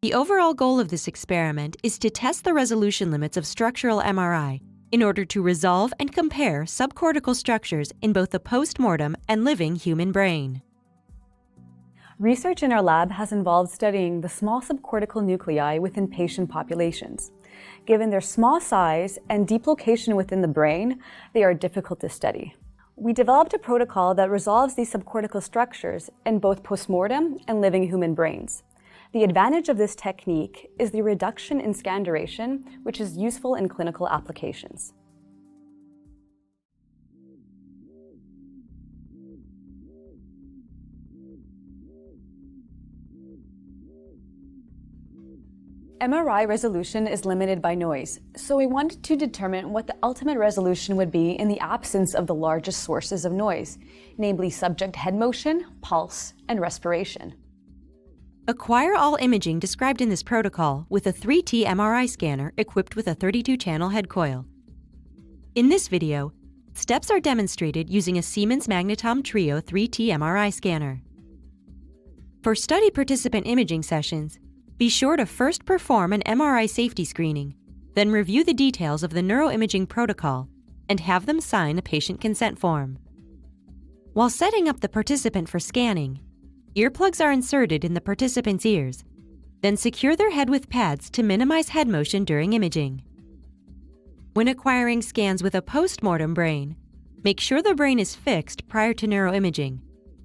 The overall goal of this experiment is to test the resolution limits of structural MRI in order to resolve and compare subcortical structures in both the postmortem and living human brain. Research in our lab has involved studying the small subcortical nuclei within patient populations. Given their small size and deep location within the brain, they are difficult to study. We developed a protocol that resolves these subcortical structures in both postmortem and living human brains. The advantage of this technique is the reduction in scan duration, which is useful in clinical applications. MRI resolution is limited by noise, so we wanted to determine what the ultimate resolution would be in the absence of the largest sources of noise, namely subject head motion, pulse, and respiration. Acquire all imaging described in this protocol with a 3T MRI scanner equipped with a 32-channel head coil. In this video, steps are demonstrated using a Siemens Magnetom Trio 3T MRI scanner. For study participant imaging sessions, be sure to first perform an MRI safety screening, then review the details of the neuroimaging protocol and have them sign a patient consent form. While setting up the participant for scanning, earplugs are inserted in the participant's ears, then secure their head with pads to minimize head motion during imaging. When acquiring scans with a postmortem brain, make sure the brain is fixed prior to neuroimaging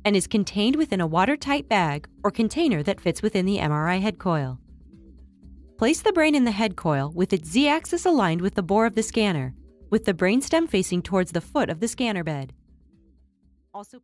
and is contained within a watertight bag or container that fits within the MRI head coil. Place the brain in the head coil with its Z-axis aligned with the bore of the scanner, with the brainstem facing towards the foot of the scanner bed. Also